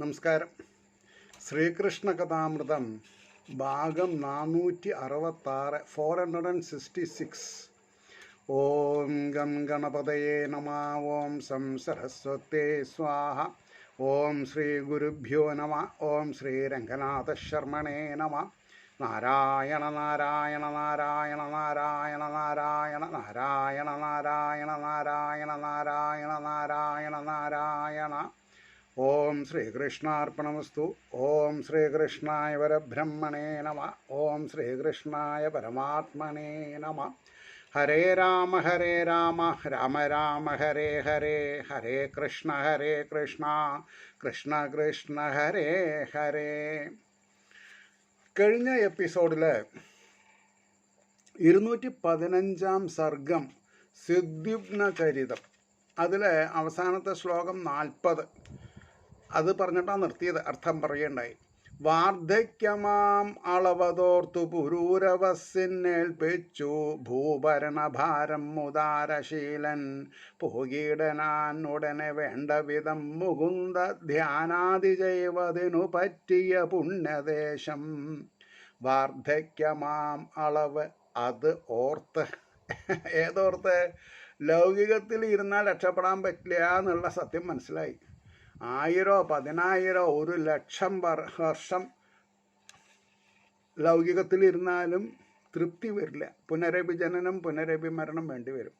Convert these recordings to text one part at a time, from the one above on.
നമസ്കാരം. ശ്രീകൃഷ്ണ കഥാമൃതം ഭാഗം 466 466. ഓം ഗം ഗണപതയേ നമ. ഓം സം സരസ്വതേ സ്വാഹ. ഓം ശ്രീ ഗുരുഭ്യോ നമ. ഓം ശ്രീ രംഗനാഥ ശർമ്മണേ നമ. നാരായണ നാരായണ നാരായണ നാരായണ നാരായണ നാരായണ നാരായണ നാരായണ നാരായണ നാരായണ നാരായണ. ഓം ശ്രീകൃഷ്ണാർപ്പണമസ്തു. ഓം ശ്രീകൃഷ്ണായ പരബ്രഹ്മണേ നമ. ഓം ശ്രീകൃഷ്ണായ പരമാത്മനേ നമ. ഹരേ രാമ രാമ രാമ ഹരേ ഹരേ, ഹരേ കൃഷ്ണ കൃഷ്ണ കൃഷ്ണ ഹരേ ഹരേ. കഴിഞ്ഞ എപ്പിസോഡിൽ 215 സർഗം സിദ്ധ്യുഗ്നചരിതം, അതിൽ അവസാനത്തെ ശ്ലോകം 40 അത് പറഞ്ഞിട്ടാണ് നിർത്തിയത്. അർത്ഥം പറയണ്ടായി. വാർദ്ധക്യമാം അളവതോർത്തു പുരൂരവസ്സിനേൽപ്പിച്ചു ഭൂഭരണഭാരം മുദാരശീലൻ പോകീടനാൻ ഉടനെ വേണ്ട വിധം മുകുന്ദ ധ്യാനാദി ചെയ്വതിനു പറ്റിയ പുണ്യദേശം. വാർദ്ധക്യമാം അളവ്, അത് ഓർത്ത്. ഏതോർത്ത്? ലൗകികത്തിൽ ഇരുന്നാൽ രക്ഷപ്പെടാൻ പറ്റില്ല എന്നുള്ള സത്യം മനസ്സിലായി. 1000, 10,000, 1,00,000 വർഷം ലൗകികത്തിലിരുന്നാലും തൃപ്തി വരില്ല. പുനരഭിജനനം, പുനരഭിമരണം വേണ്ടി വരും.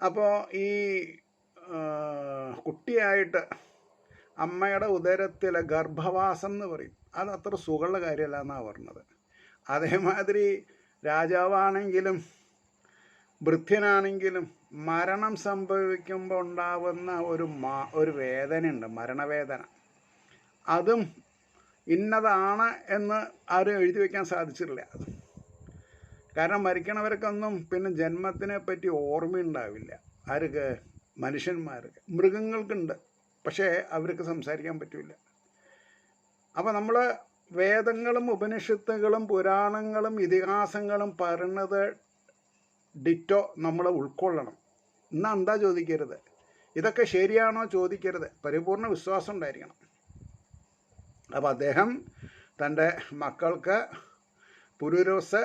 അപ്പോൾ ഈ കുട്ടിയായിട്ട് അമ്മയുടെ ഉദരത്തിലെ ഗർഭവാസം എന്ന് പറയും, അത് അത്ര സുഖമുള്ള കാര്യമല്ല എന്നാണ് പറഞ്ഞത്. അതേമാതിരി രാജാവാണെങ്കിലും വൃദ്ധനാണെങ്കിലും മരണം സംഭവിക്കുമ്പോൾ ഉണ്ടാവുന്ന ഒരു വേദനയുണ്ട്, മരണവേദന. അതും ഇന്നതാണ് എന്ന് ആരും എഴുതി വയ്ക്കാൻ സാധിച്ചിട്ടില്ല. കാരണം മരിക്കണവർക്കൊന്നും പിന്നെ ജന്മത്തിനെ പറ്റി ഓർമ്മയുണ്ടാവില്ല. ആർക്ക്? മനുഷ്യന്മാർക്ക്. മൃഗങ്ങൾക്കുണ്ട്, പക്ഷേ അവർക്ക് സംസാരിക്കാൻ പറ്റില്ല. അപ്പോൾ നമ്മൾ വേദങ്ങളും ഉപനിഷത്തുകളും പുരാണങ്ങളും ഇതിഹാസങ്ങളും പറയുന്നത് ഡിറ്റോ നമ്മൾ ഉൾക്കൊള്ളണം. ഇന്ന് എന്താ ചോദിക്കരുത്, ഇതൊക്കെ ശരിയാണോ ചോദിക്കരുത്, പരിപൂർണ വിശ്വാസം ഉണ്ടായിരിക്കണം. അപ്പോൾ അദ്ദേഹം തൻ്റെ മക്കൾക്ക് പുരൂരവസ്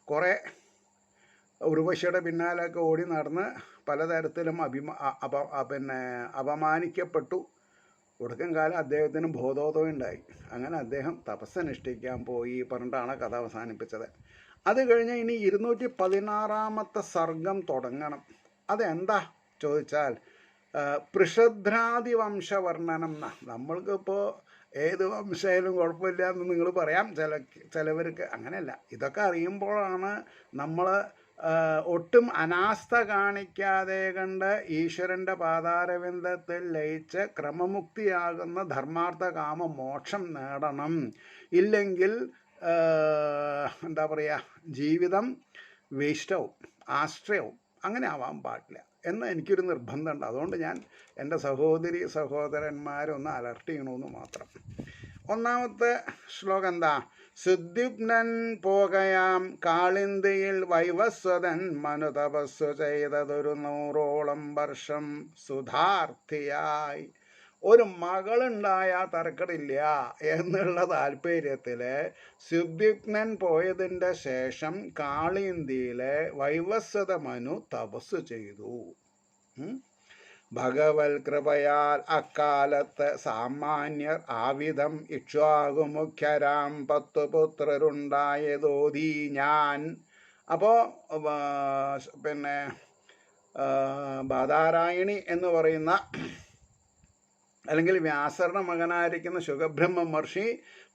കുറേ ഉർവശിയുടെ പിന്നാലൊക്കെ ഓടി നടന്ന് പലതരത്തിലും അപമാനിക്കപ്പെട്ടു. ഒടുക്കം കാലം അദ്ദേഹത്തിന് ബോധോദയം ഉണ്ടായി. അങ്ങനെ അദ്ദേഹം തപസ്സനുഷ്ഠിക്കാൻ പോയി പറഞ്ഞിട്ടാണ് കഥ അവസാനിപ്പിച്ചത്. അത് കഴിഞ്ഞ് ഇനി 216 സർഗം തുടങ്ങണം. അതെന്താ ചോദിച്ചാൽ പൃഷദ്രാദി വംശവർണ്ണനം. നമ്മൾക്കിപ്പോൾ ഏത് വംശയിലും കുഴപ്പമില്ല എന്ന് നിങ്ങൾ പറയാം, ചിലവർക്ക് അങ്ങനെയല്ല. ഇതൊക്കെ അറിയുമ്പോഴാണ് നമ്മൾ ഒട്ടും അനാസ്ഥ കാണിക്കാതെ കണ്ട് ഈശ്വരൻ്റെ പാതാരവിന്ദത്തിൽ ലയിച്ച് ക്രമമുക്തിയാകുന്ന ധർമാർത്ഥ കാമ മോക്ഷം നേടണം. ഇല്ലെങ്കിൽ എന്താ പറയുക, ജീവിതം വേസ്റ്റാവും, ആശ്രയവും. അങ്ങനെ ആവാൻ പാടില്ല എന്ന് എനിക്കൊരു നിർബന്ധമുണ്ട്. അതുകൊണ്ട് ഞാൻ എൻ്റെ സഹോദരന്മാരൊന്ന് അലർട്ട് ചെയ്യണമെന്ന് മാത്രം. ഒന്നാമത്തെ ശ്ലോകം എന്താ? സിദ്ധ്യുഗ്നൻ പോകയാം കാളിന്തിയിൽ വൈവസ്വതൻ മനുതപസ്സു ചെയ്തതൊരു 100ഓളം വർഷം സുധാർത്ഥിയായി. ഒരു മകളുണ്ടായ തർക്കടില്ല എന്നുള്ള താല്പര്യത്തിൽ സിദ്ധ്യുഗ്നൻ പോയതിൻ്റെ ശേഷം കാളിന്തിയിലെ വൈവസ്വത മനു തപസ് ചെയ്തു. ഭഗവൽ കൃപയാൽ അക്കാലത്ത് സാമാന്യർ ആവിധം ഇക്ഷ്വാകുമുഖ്യരാം 10 പുത്രരുണ്ടായതോതി ഞാൻ. അപ്പോൾ പിന്നെ ബാദാരായണി എന്ന് പറയുന്ന, അല്ലെങ്കിൽ വ്യാസരുടെ മകനായിരിക്കുന്ന ശുഖബ്രഹ്മ മഹർഷി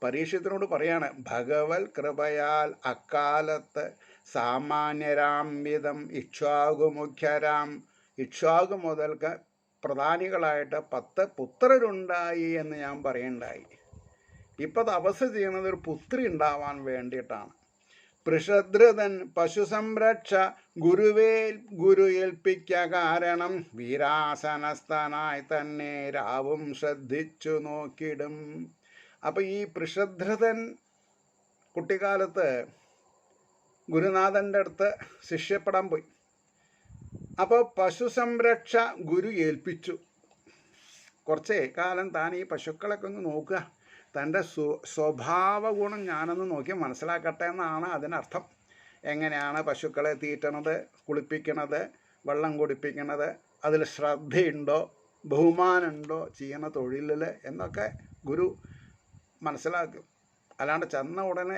പരീക്ഷത്തിനോട് പറയാണ്, ഭഗവൽ കൃപയാൽ അക്കാലത്ത് സാമാന്യരാം വിധം ഇക്ഷ്വാകുമുഖ്യരാം, ഇക്ഷ്വാകു മുതൽക്ക് പ്രധാനികളായിട്ട് 10 പുത്രരുണ്ടായി എന്ന് ഞാൻ പറയണ്ടായി. ഇപ്പോൾ തപസ് ചെയ്യുന്നത് ഒരു പുത്രി ഉണ്ടാവാൻ വേണ്ടിയിട്ടാണ്. പൃഷദ്രതൻ പശുസംരക്ഷ ഗുരു ഏൽപ്പിക്ക കാരണം വീരാസനസ്ഥനായി തന്നെ രാവും ശ്രദ്ധിച്ചു നോക്കിടും. അപ്പം ഈ പൃഷദ്രതൻ കുട്ടിക്കാലത്ത് ഗുരുനാഥൻ്റെ അടുത്ത് ശിഷ്യപ്പെടാൻ പോയി. അപ്പോൾ പശുസംരക്ഷ ഗുരു ഏൽപ്പിച്ചു. കുറച്ചേ കാലം താൻ ഈ പശുക്കളൊക്കെ ഒന്ന് നോക്കുക, തൻ്റെ സ്വഭാവ ഗുണം ഞാനൊന്ന് നോക്കി മനസ്സിലാക്കട്ടെ എന്നാണ് അതിനർത്ഥം. എങ്ങനെയാണ് പശുക്കളെ തീറ്റണത്, കുളിപ്പിക്കണത്, വെള്ളം കുടിപ്പിക്കണത്, അതിൽ ശ്രദ്ധയുണ്ടോ, ബഹുമാനമുണ്ടോ ചെയ്യണ തൊഴിലിൽ എന്നൊക്കെ ഗുരു മനസ്സിലാക്കും. അല്ലാണ്ട് ചെന്ന ഉടനെ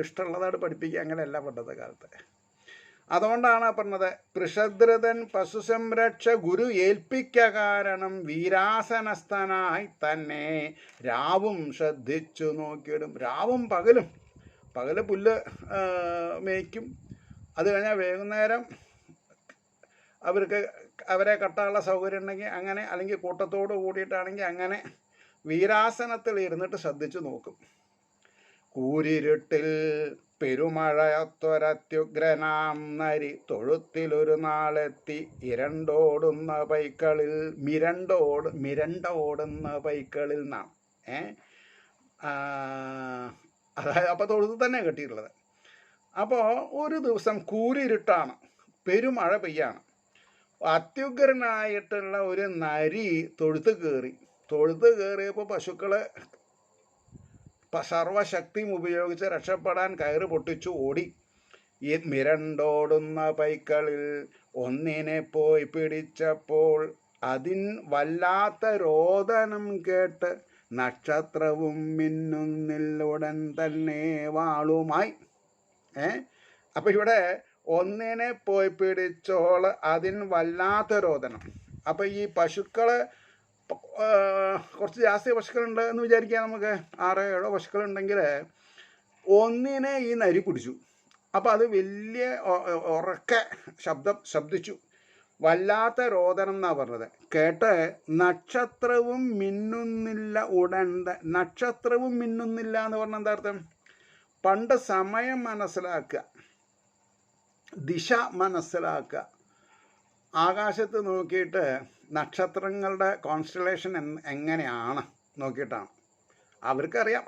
ഇഷ്ടമുള്ളതായിട്ട് പഠിപ്പിക്കുക അങ്ങനെയല്ല പണ്ടത്തെ കാലത്ത്. അതുകൊണ്ടാണ് പറഞ്ഞത് പൃഷദ്രതൻ പശുസംരക്ഷ ഗുരു ഏൽപ്പിക്ക കാരണം വീരാസനസ്ഥനായി തന്നെ രാവും ശ്രദ്ധിച്ചു നോക്കിയിടും. രാവും പകലും, പകല് പുല്ല് മേയ്ക്കും, അത് കഴിഞ്ഞാൽ വൈകുന്നേരം അവരെ കട്ടാനുള്ള സൗകര്യം ഉണ്ടെങ്കിൽ അങ്ങനെ, അല്ലെങ്കിൽ കൂട്ടത്തോട് കൂടിയിട്ടാണെങ്കിൽ അങ്ങനെ വീരാസനത്തിൽ ഇരുന്നിട്ട് ശ്രദ്ധിച്ചു നോക്കും. കൂരിരുട്ടിൽ പെരുമഴയത്തൊരത്യുഗ്രനാം നരി തൊഴുത്തിലൊരു നാളെത്തി ഇരണ്ടോടുന്ന പൈക്കളിൽ മിരണ്ടോടുന്ന പൈക്കളിൽ നാം അതായത് അപ്പോൾ തൊഴുത്ത് തന്നെ കെട്ടിയിട്ടുള്ളത്. അപ്പോൾ ഒരു ദിവസം കൂരിരുട്ടാണ്, പെരുമഴ പെയ്യാണ്. അത്യുഗ്രനായിട്ടുള്ള ഒരു നരി തൊഴുത്ത് കയറിയപ്പോൾ പശുക്കള് സർവശക്തിയും ഉപയോഗിച്ച് രക്ഷപ്പെടാൻ കയറ് പൊട്ടിച്ചു ഓടി. ഈ മിരണ്ടോടുന്ന പൈക്കളിൽ ഒന്നിനെ പോയി പിടിച്ചപ്പോൾ അതിൻ വല്ലാത്ത രോദനം കേട്ട് നക്ഷത്രവും മിന്നുന്നില്ലുടൻ തന്നെ വാളുമായി. അപ്പം ഇവിടെ ഒന്നിനെ പോയി പിടിച്ചോൾ അതിന് വല്ലാത്ത രോദനം. അപ്പം ഈ പശുക്കള് കുറച്ച് ജാസ്തി പശുക്കളുണ്ട് എന്ന് വിചാരിക്കാം നമുക്ക്. 6-7 പശുക്കളുണ്ടെങ്കിൽ ഒന്നിനെ ഈ നരി പിടിച്ചു. അപ്പം അത് വലിയ ഉറക്കെ ശബ്ദിച്ചു. വല്ലാത്ത രോദനം എന്നാണ് പറഞ്ഞത്. കേട്ട് നക്ഷത്രവും മിന്നുന്നില്ല നക്ഷത്രവും മിന്നുന്നില്ല എന്ന് പറഞ്ഞാൽ എന്താ അർത്ഥം? പണ്ട് സമയം മനസ്സിലാക്കുക, ദിശ മനസ്സിലാക്കുക, ആകാശത്ത് നോക്കിയിട്ട് നക്ഷത്രങ്ങളുടെ കോൺസ്റ്റലേഷൻ എങ്ങനെയാണ് നോക്കിയിട്ടാണ്. അവർക്കറിയാം,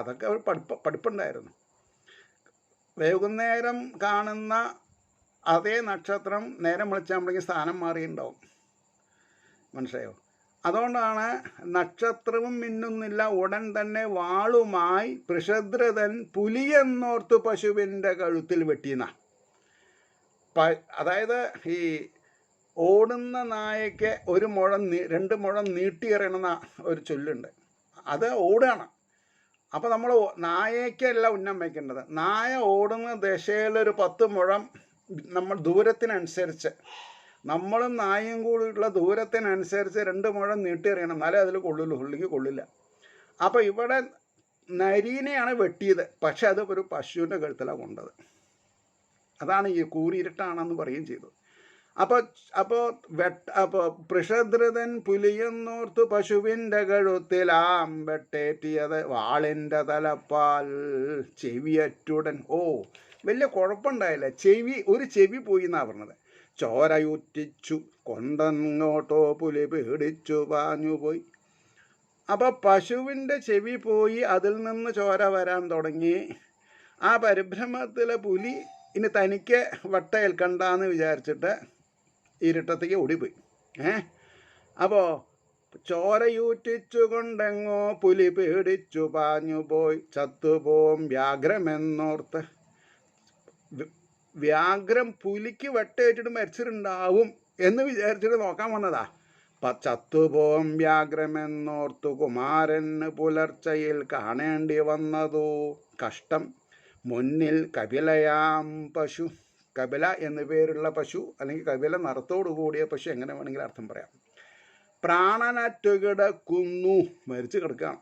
അതൊക്കെ അവർ പഠിപ്പുണ്ടായിരുന്നു. വൈകുന്നേരം കാണുന്ന അതേ നക്ഷത്രം നേരം വിളിച്ചാകുമ്പോഴേക്കും സ്ഥാനം മാറിയിട്ടുണ്ടാവും. മനസ്സിലായോ? അതുകൊണ്ടാണ് നക്ഷത്രവും മിന്നുന്നില്ല ഉടൻ തന്നെ വാളുമായി പൃഷദ്രതൻ പുലിയെന്നോർത്ത് പശുവിൻ്റെ കഴുത്തിൽ വെട്ടിയെന്ന. അതായത് ഈ ഓടുന്ന നായയ്ക്ക് 1 മുഴം 2 മുഴം നീട്ടിയെറിയണമെന്ന ഒരു ചൊല്ലുണ്ട്. അത് ഓടുകയാണ്. അപ്പോൾ നമ്മൾ നായയ്ക്കല്ല ഉന്നം വയ്ക്കേണ്ടത്. നായ ഓടുന്ന ദിശയിലൊരു 10 മുഴം നമ്മൾ ദൂരത്തിനനുസരിച്ച്, നമ്മളും നായയും കൂടിയുള്ള ദൂരത്തിനനുസരിച്ച് 2 മുഴം നീട്ടിയെറിയണം, എന്നാലേ അതിൽ കൊള്ളുള്ളൂ, ഉള്ളിലേക്ക് കൊള്ളില്ല. അപ്പോൾ ഇവിടെ നരീനെയാണ് വെട്ടിയത്, പക്ഷെ അത് ഒരു പശുവിൻ്റെ കഴുത്തിലാണ് കൊണ്ടത്. അതാണ് ഈ കൂരിരുട്ടാണെന്ന് പറയുകയും ചെയ്തു. അപ്പോൾ പൃഷദ്രതൻ പുലിയെന്നോർത്ത് പശുവിൻ്റെ കഴുത്തിലാം വെട്ടേറ്റിയത് വാളിൻ്റെ തലപ്പാൽ ചെവിയറ്റുടൻ. വലിയ കുഴപ്പമുണ്ടായില്ല, ഒരു ചെവി പോയി എന്നാണ് പറഞ്ഞത്. ചോരയൂറ്റിച്ചു കൊണ്ടങ്ങോട്ടോ പുലി പേടിച്ചു പാഞ്ഞുപോയി. അപ്പോൾ പശുവിൻ്റെ ചെവി പോയി, അതിൽ നിന്ന് ചോര വരാൻ തുടങ്ങി. ആ പരിഭ്രമത്തിലെ പുലി ഇനി തനിക്ക് വട്ടയേൽക്കണ്ടെന്ന് വിചാരിച്ചിട്ട് ഇരുട്ടത്തേക്ക് ഓടിപ്പോയി. അപ്പോൾ ചോരയൂറ്റിച്ചു കൊണ്ടെങ്ങോ പുലി പേടിച്ചു പാഞ്ഞുപോയി ചത്തുപോം വ്യാഘ്രമെന്നോർത്ത്. വ്യാഘ്രം പുലിക്ക് വെട്ടേറ്റിട്ട് മരിച്ചിട്ടുണ്ടാവും എന്ന് വിചാരിച്ചിട്ട് നോക്കാൻ വന്നതാ. ചത്തുപോം വ്യാഘ്രമെന്നോർത്തു കുമാരന് പുലർച്ചയിൽ കാണേണ്ടി വന്നതോ കഷ്ടം. മുന്നിൽ കപിലയാം പശു, കപില എന്നു പേരുള്ള പശു, അല്ലെങ്കിൽ കപില നിറത്തോടു കൂടിയ പശു, എങ്ങനെ വേണമെങ്കിലും അർത്ഥം പറയാം. പ്രാണനറ്റു കിടക്കുന്നു, മരിച്ചു കിടക്കുകയാണ്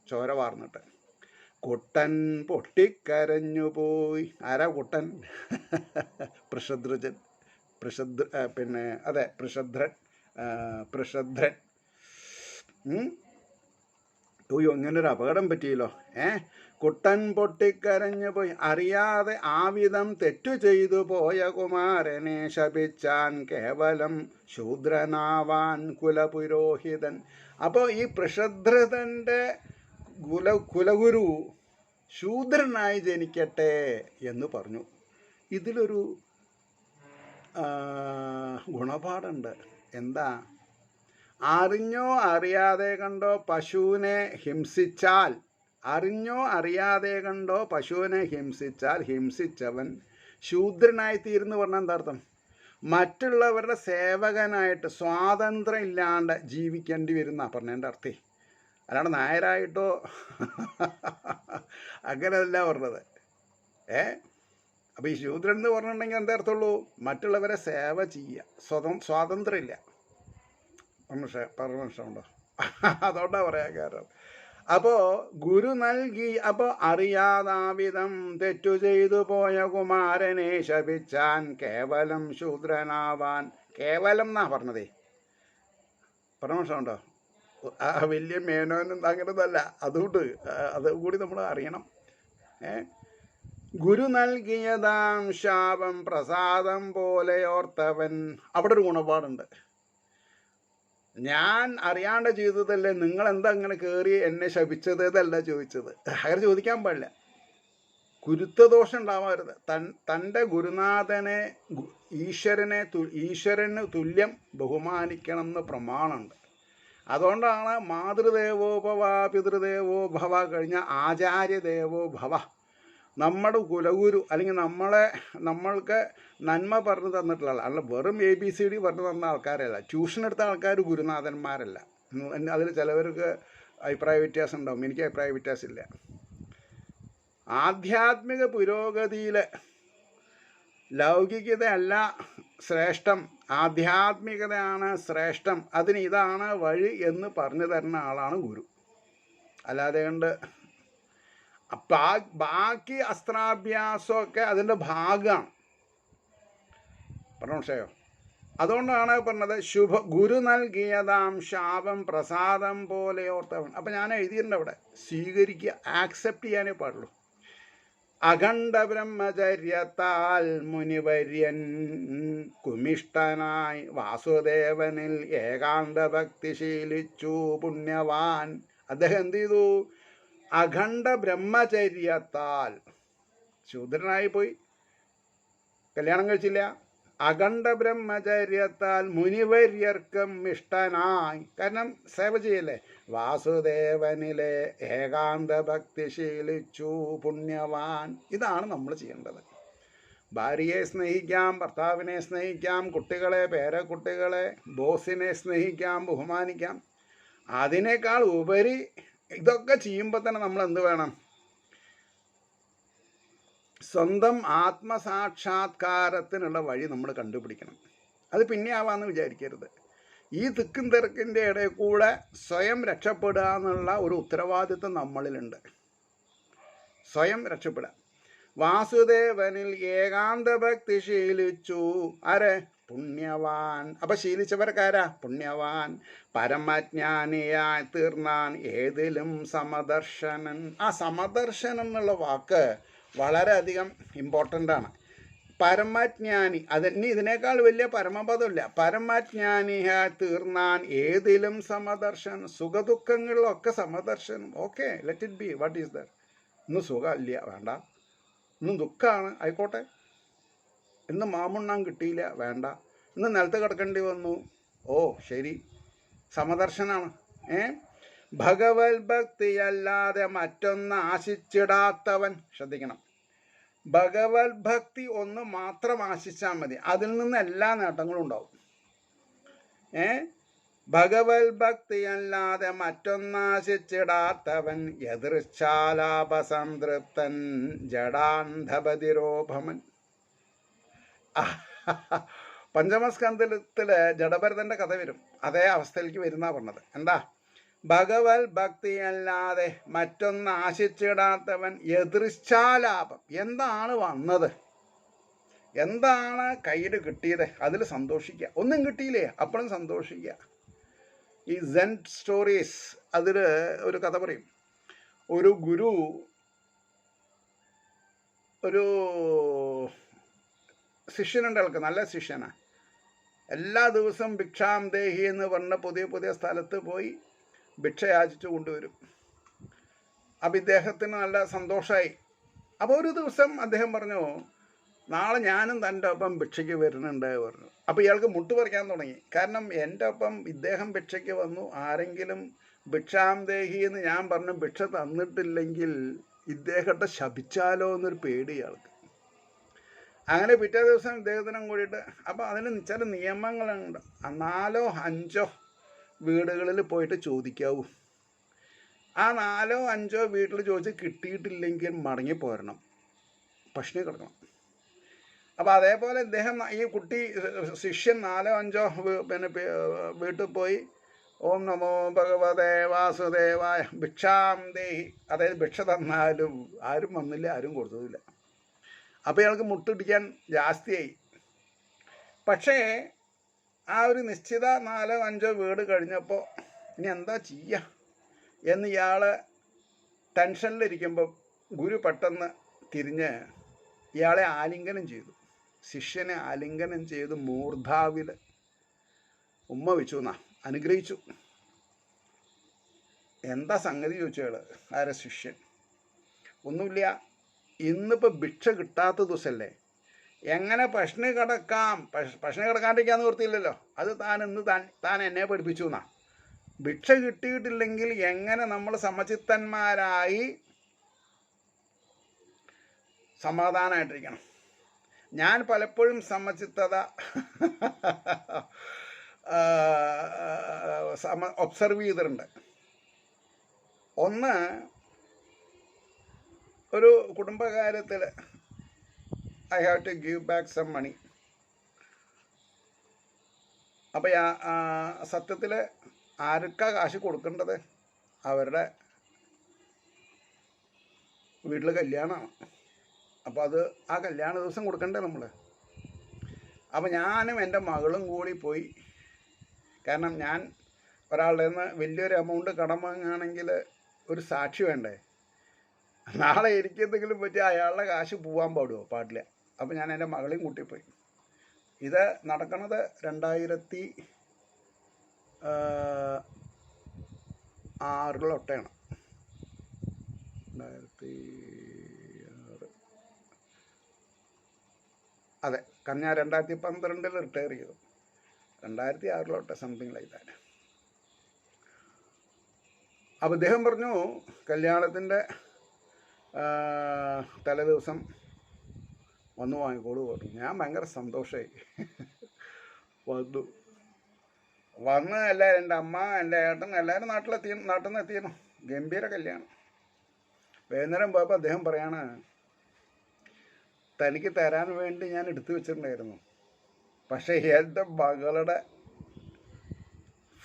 ചോര വാർന്നിട്ട്. കുട്ടൻ പൊട്ടിക്കരഞ്ഞു പോയി. ആരാ കുട്ടൻ? പൃഷദ്രജൻ, പൃഷദ്രൻ. ഇങ്ങനൊരു അപകടം പറ്റിയല്ലോ. കുട്ടൻ പൊട്ടിക്കരഞ്ഞു പോയി. അറിയാതെ ആവിധം തെറ്റു ചെയ്തു പോയ കുമാരനെ ശപിച്ചാൻ കേവലം ശൂദ്രനാവാൻ കുലപുരോഹിതൻ. അപ്പോൾ ഈ പൃഷദ്രതൻ്റെ കുലഗുരു ശൂദ്രനായി ജനിക്കട്ടെ എന്ന് പറഞ്ഞു. ഇതിലൊരു ഗുണപാഠമുണ്ട്. എന്താ? അറിഞ്ഞോ അറിയാതെ കണ്ടോ പശുവിനെ ഹിംസിച്ചാൽ, അറിഞ്ഞോ അറിയാതെ കണ്ടോ പശുവിനെ ഹിംസിച്ചാൽ ഹിംസിച്ചവൻ ശൂദ്രനായി തീരുന്നു പറഞ്ഞാൽ എന്താ അർത്ഥം? മറ്റുള്ളവരുടെ സേവകനായിട്ട് സ്വാതന്ത്ര്യം ഇല്ലാണ്ട് ജീവിക്കേണ്ടി വരുന്ന പറഞ്ഞതിൻ്റെ അർത്ഥം. അല്ലാണ്ട് നായരായിട്ടോ അങ്ങനെയല്ല പറഞ്ഞത്. അപ്പോൾ ഈ ശൂദ്രൻ എന്ന് പറഞ്ഞിട്ടുണ്ടെങ്കിൽ എന്താ അർത്ഥമുള്ളൂ? മറ്റുള്ളവരെ സേവ ചെയ്യുക, സ്വാതന്ത്ര്യമില്ല. പെർമിഷനുണ്ടോ? അതുകൊണ്ടാണ് പറയാൻ കാരണം. അപ്പോൾ ഗുരു നൽകി, അപ്പോൾ അറിയാതാവിധം തെറ്റു ചെയ്തു പോയ കുമാരനെ ശപിച്ചാൻ കേവലം ശൂദ്രനാവാൻ. കേവലം എന്നാ പറഞ്ഞതേ. പെർമിഷനുണ്ടോ? വലിയ മേനോനും അങ്ങനൊന്നല്ല. അതുകൊണ്ട് അതുകൂടി നമ്മൾ അറിയണം. ഗുരു നൽകിയതാം ശാപം പ്രസാദം പോലെ ഓർത്തവൻ. അവിടെ ഒരു ഗുണപാടുണ്ട്. ഞാൻ അറിയാണ്ട് ചെയ്തതല്ലേ, നിങ്ങൾ എന്താ അങ്ങനെ കയറി എന്നെ ശപിച്ചത് എന്നല്ല ചോദിച്ചത്. അങ്ങനെ ചോദിക്കാൻ പാടില്ല. ഗുരുത്വദോഷം ഉണ്ടാവരുത്. തൻ്റെ ഗുരുനാഥനെ, ഈശ്വരന് തുല്യം ബഹുമാനിക്കണം എന്ന് പ്രമാണമുണ്ട്. അതുകൊണ്ടാണ് മാതൃദേവോ ഭവ പിതൃദേവോ ഭവ കഴിഞ്ഞ ആചാര്യദേവോ ഭവ. നമ്മുടെ കുലഗുരു അല്ലെങ്കിൽ നമ്മൾക്ക് നന്മ പറഞ്ഞു തന്നിട്ടുള്ള ആൾ, അല്ല വെറും ABCD പറഞ്ഞു തന്ന ആൾക്കാരല്ല. ട്യൂഷൻ എടുത്ത ആൾക്കാർ ഗുരുനാഥന്മാരല്ല. അതിൽ ചിലവർക്ക് അഭിപ്രായ വ്യത്യാസം ഉണ്ടാവും. എനിക്ക് അഭിപ്രായ വ്യത്യാസമില്ല. ആധ്യാത്മിക പുരോഗതിയിൽ ലൗകികതയല്ല ശ്രേഷ്ഠം, ആധ്യാത്മികതയാണ് ശ്രേഷ്ഠം, അതിന് ഇതാണ് വഴി എന്ന് പറഞ്ഞു തരുന്ന ആളാണ് ഗുരു. അല്ലാതെ കൊണ്ട് ബാക്കി അസ്ത്രാഭ്യാസമൊക്കെ അതിൻ്റെ ഭാഗമാണ്. പറഞ്ഞോ? അതുകൊണ്ടാണ് പറഞ്ഞത് ഗുരു നൽകിയതാം ശാപം പ്രസാദം പോലെ ഓർത്തവൻ. അപ്പം ഞാൻ എഴുതിയിട്ടുണ്ട് അവിടെ, സ്വീകരിക്കുക, ആക്സെപ്റ്റ് ചെയ്യാനേ പാടുള്ളൂ. അഖണ്ഡ ബ്രഹ്മചര്യത്താൽ മുനിവര്യൻ കുമിഷ്ടനായി വാസുദേവനിൽ ഏകാന്ത ഭക്തി ശീലിച്ചു പുണ്യവാൻ. അദ്ദേഹം എന്ത് ചെയ്തു? അഖണ്ഡ ബ്രഹ്മചര്യത്താൽ ശൂദ്രനായി പോയി, കല്യാണം കഴിച്ചില്ല. അഖണ്ഡ ബ്രഹ്മചര്യത്താൽ മുനിവര്യർക്കും ഇഷ്ടനായി, കാരണം സേവ ചെയ്യല്ലേ. വാസുദേവനിലെ ഏകാന്ത ഭക്തി ശീലിച്ചു പുണ്യവാൻ. ഇതാണ് നമ്മൾ ചെയ്യേണ്ടത്. ഭാര്യയെ സ്നേഹിക്കാം, ഭർത്താവിനെ സ്നേഹിക്കാം, കുട്ടികളെ, പേരക്കുട്ടികളെ, ബോസിനെ സ്നേഹിക്കാം, ബഹുമാനിക്കാം. അതിനേക്കാൾ ഉപരി ഇതൊക്കെ ചെയ്യുമ്പോൾ തന്നെ നമ്മൾ എന്ത് വേണം? സ്വന്തം ആത്മസാക്ഷാത്കാരത്തിനുള്ള വഴി നമ്മൾ കണ്ടുപിടിക്കണം. അത് പിന്നെ ആവാമെന്ന് വിചാരിക്കരുത്. ഈ തിക്കും തിരക്കിൻ്റെ ഇടയിൽ കൂടെ സ്വയം രക്ഷപ്പെടുക എന്നുള്ള ഒരു ഉത്തരവാദിത്വം നമ്മളിലുണ്ട്. സ്വയം രക്ഷപ്പെടുക. വാസുദേവനിൽ ഏകാന്ത ഭക്തി ശീലിച്ചു. ആരെ? പുണ്യവാൻ. അപ്പം ശീലിച്ചവർക്കാരാ? പുണ്യവാൻ. പരമജ്ഞാനിയായി തീർന്നാൻ ഏതിലും സമദർശനൻ. ആ സമദർശനം എന്നുള്ള വാക്ക് വളരെയധികം ഇമ്പോർട്ടൻ്റ് ആണ്. പരമജ്ഞാനി, അതിന് ഇതിനേക്കാൾ വലിയ പരമപദമില്ല. പരമജ്ഞാനിയായി തീർന്നാൻ ഏതിലും സമദർശനം. സുഖദുഃഖങ്ങളിലൊക്കെ സമദർശനം. Okay, let it be. What is there? ഇന്ന് സുഖമില്ല, വേണ്ട. ഇന്ന് ദുഃഖമാണ്, ആയിക്കോട്ടെ. ഇന്ന് മാമുണ്ണാൻ കിട്ടിയില്ല, വേണ്ട. ഇന്ന് നിലത്ത് കിടക്കേണ്ടി വന്നു, ഓ ശരി, സമദർശനാണ്. ഭഗവത് ഭക്തിയല്ലാതെ മറ്റൊന്ന് ആശിച്ചിടാത്തവൻ. ശ്രദ്ധിക്കണം, ഭഗവത് ഭക്തി ഒന്ന് മാത്രം ആശിച്ചാൽ മതി, അതിൽ നിന്ന് എല്ലാ നേട്ടങ്ങളും ഉണ്ടാവും. ഭഗവത് ഭക്തിയല്ലാതെ മറ്റൊന്നാശിച്ചിടാത്തവൻ യദൃച്ഛാലാപസംതൃപ്തൻ ജഡാന്ധപതിരോഭമൻ. പഞ്ചമസ്കന്ധത്തില് ജഡഭരതന്റെ കഥ വരും, അതേ അവസ്ഥയിലേക്ക് വരുന്ന പറഞ്ഞത്. എന്താ? ഭഗവത് ഭക്തിയല്ലാതെ മറ്റൊന്ന് ആശിച്ചിടാത്തവൻ യദൃച്ഛാലാപം. എന്താണ് വന്നത്, എന്താണ് കയ്യിൽ കിട്ടിയത്, അതിൽ സന്തോഷിക്കുക. ഒന്നും കിട്ടിയില്ലേ, അപ്പോഴും സന്തോഷിക്കുക. ഈ സെൻ സ്റ്റോറീസ് അതിൽ ഒരു കഥ പറയും. ഒരു ഗുരു ഒരു ശിഷ്യനുണ്ട്, ആൾക്ക് നല്ല ശിഷ്യനാണ്. എല്ലാ ദിവസവും ഭിക്ഷാം ദേഹി എന്ന് പറഞ്ഞ പുതിയ പുതിയ സ്ഥലത്ത് പോയി ഭിക്ഷ യാചിച്ചു കൊണ്ടുവരും. അപ്പം ഇദ്ദേഹത്തിന് നല്ല സന്തോഷമായി. അപ്പോൾ ഒരു ദിവസം അദ്ദേഹം പറഞ്ഞു, നാളെ ഞാനും തൻ്റെ ഒപ്പം ഭിക്ഷയ്ക്ക് വരുന്നുണ്ട് പറഞ്ഞു. അപ്പോൾ ഇയാൾക്ക് മുട്ട് പറിക്കാൻ തുടങ്ങി. കാരണം എൻ്റെ ഒപ്പം ഇദ്ദേഹം ഭിക്ഷയ്ക്ക് വന്നു, ആരെങ്കിലും ഭിക്ഷാന്തേഹി എന്ന് ഞാൻ പറഞ്ഞു ഭിക്ഷ തന്നിട്ടില്ലെങ്കിൽ ഇദ്ദേഹത്തെ ശപിച്ചാലോ എന്നൊരു പേടി ഇയാൾക്ക്. അങ്ങനെ പിറ്റേ ദിവസം ഇദ്ദേഹത്തിനും കൂടിയിട്ട്, അപ്പോൾ അതിന് ചില നിയമങ്ങളുണ്ട്. 4 or 5 വീടുകളിൽ പോയിട്ട് ചോദിക്കാവൂ. ആ 4 or 5 വീട്ടിൽ ചോദിച്ച് കിട്ടിയിട്ടില്ലെങ്കിൽ മടങ്ങി പോരണം, പട്ടിണി കിടക്കണം. അപ്പോൾ അതേപോലെ ഇദ്ദേഹം, ഈ കുട്ടി ശിഷ്യൻ 4 or 5 പിന്നെ വീട്ടിൽ പോയി ഓം നമോ ഭഗവതേ വാസുദേവായ ഭിക്ഷാം ദേഹി, അതായത് ഭിക്ഷ തന്നാലും ആരും വന്നില്ല, ആരും കൊടുത്തതില്ല. അപ്പോൾ ഇയാൾക്ക് മുട്ടിടിക്കാൻ ജാസ്തിയായി. പക്ഷേ ആ ഒരു നിശ്ചിത 4 or 5 വീട് കഴിഞ്ഞപ്പോൾ ഇനി എന്താ ചെയ്യുക എന്ന് ഇയാൾ ടെൻഷനിലിരിക്കുമ്പോൾ ഗുരു പെട്ടെന്ന് തിരിഞ്ഞ് ഇയാളെ ആലിംഗനം ചെയ്തു. ശിഷ്യനെ ആലിംഗനം ചെയ്ത് മൂർധാവിൽ ഉമ്മ വെച്ചു എന്നാ, അനുഗ്രഹിച്ചു. എന്താ സംഗതി ചോദിച്ചു അയാൾ, ആരെ ശിഷ്യൻ. ഒന്നുമില്ല, ഇന്നിപ്പോൾ ഭിക്ഷ കിട്ടാത്ത ദിവസമല്ലേ, എങ്ങനെ പഷ്ണി കിടക്കാം, പഷ്ണി കിടക്കാണ്ടിരിക്കാൻ നിവൃത്തിയില്ലല്ലോ, അത് താൻ എന്നെ പഠിപ്പിച്ചു എന്നാ. ഭിക്ഷ കിട്ടിയിട്ടില്ലെങ്കിൽ എങ്ങനെ നമ്മൾ സമചിത്തന്മാരായി സമാധാനമായിട്ടിരിക്കണം. ഞാൻ പലപ്പോഴും സമചിത്തത ഒബ്സർവ് ചെയ്തിട്ടുണ്ട്. ഒന്ന്, ഒരു കുടുംബകാര്യത്തിൽ I have to give back some money. അപ്പോൾ സത്യത്തിൽ ആർക്കാ കാശ് കൊടുക്കേണ്ടത്? അവരുടെ വീട്ടിൽ കല്യാണമാണ്. അപ്പോൾ അത് ആ കല്യാണ ദിവസം കൊടുക്കണ്ടേ നമ്മൾ. അപ്പോൾ ഞാനും എൻ്റെ മകളും കൂടി പോയി. കാരണം ഞാൻ ഒരാളുടെ നിന്ന് വലിയൊരു എമൗണ്ട് കടം വാങ്ങുകയാണെങ്കിൽ ഒരു സാക്ഷി വേണ്ടേ. നാളെ എനിക്കെന്തെങ്കിലും പറ്റി അയാളുടെ കാശ് പോകാൻ പാടില്ല. അപ്പോൾ ഞാൻ എൻ്റെ മകളെയും കൂട്ടിപ്പോയി. ഇത് നടക്കുന്നത് 2006 അതെ, ഞാൻ 2012 റിട്ടയർ ചെയ്തു. 2006 സംതിങ് ലൈക്ക് ദാറ്റ്. അപ്പോൾ അദ്ദേഹം പറഞ്ഞു കല്യാണത്തിൻ്റെ തലേ ദിവസം വന്ന് വാങ്ങിക്കോളൂ പറഞ്ഞു. ഞാൻ ഭയങ്കര സന്തോഷമായി. വന്ന് എല്ലാവരും, എൻ്റെ അമ്മ, എൻ്റെ ഏട്ടൻ, എല്ലാവരും നാട്ടിൽ നിന്ന് എത്തിയിരുന്നു. ഗംഭീര കല്യാണം. വൈകുന്നേരം പോയപ്പോൾ അദ്ദേഹം പറയാണ്, തനിക്ക് തരാൻ വേണ്ടി ഞാൻ എടുത്തു വെച്ചിട്ടുണ്ടായിരുന്നു, പക്ഷേ എൻ്റെ മകളുടെ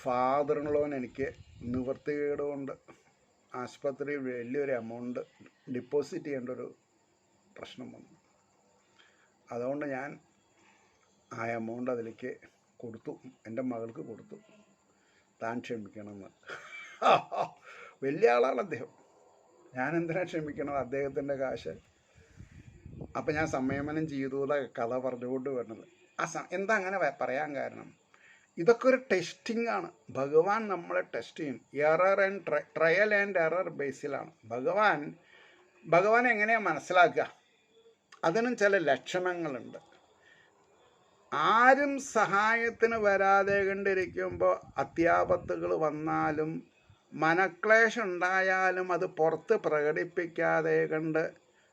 ഫാദറിനുള്ളവൻ എനിക്ക് നിവൃത്തികേട് കൊണ്ട് ആശുപത്രിയിൽ വലിയൊരു എമൗണ്ട് ഡിപ്പോസിറ്റ് ചെയ്യേണ്ട ഒരു പ്രശ്നം വന്നു. അതുകൊണ്ട് ഞാൻ ആ എമൗണ്ട് അതിലേക്ക് കൊടുത്തു, എൻ്റെ മകൾക്ക് കൊടുത്തു. താൻ ക്ഷമിക്കണമെന്ന്. വലിയ ആളാണ് അദ്ദേഹം. ഞാൻ എന്തിനാണ് ക്ഷമിക്കണത്? അദ്ദേഹത്തിൻ്റെ കാശ്. അപ്പം ഞാൻ സംയമനം ചെയ്തു കഥ പറഞ്ഞുകൊണ്ട് വരുന്നത്. എന്താ അങ്ങനെ പറയാൻ കാരണം, ഇതൊക്കെ ഒരു ടെസ്റ്റിംഗ് ആണ്. ഭഗവാൻ നമ്മളെ ടെസ്റ്റ് ചെയ്യും. ട്രയൽ ആൻഡ് എറർ ബേസിലാണ്. ഭഗവാൻ എങ്ങനെയാണ് മനസ്സിലാക്കുക? അതിനും ചില ലക്ഷണങ്ങളുണ്ട്. ആരും സഹായത്തിന് വരാതെ കണ്ടിരിക്കുമ്പോൾ അത്യാപത്തുകൾ വന്നാലും മനക്ലേശം ഉണ്ടായാലും അത് പുറത്ത് പ്രകടിപ്പിക്കാതെ കണ്ട്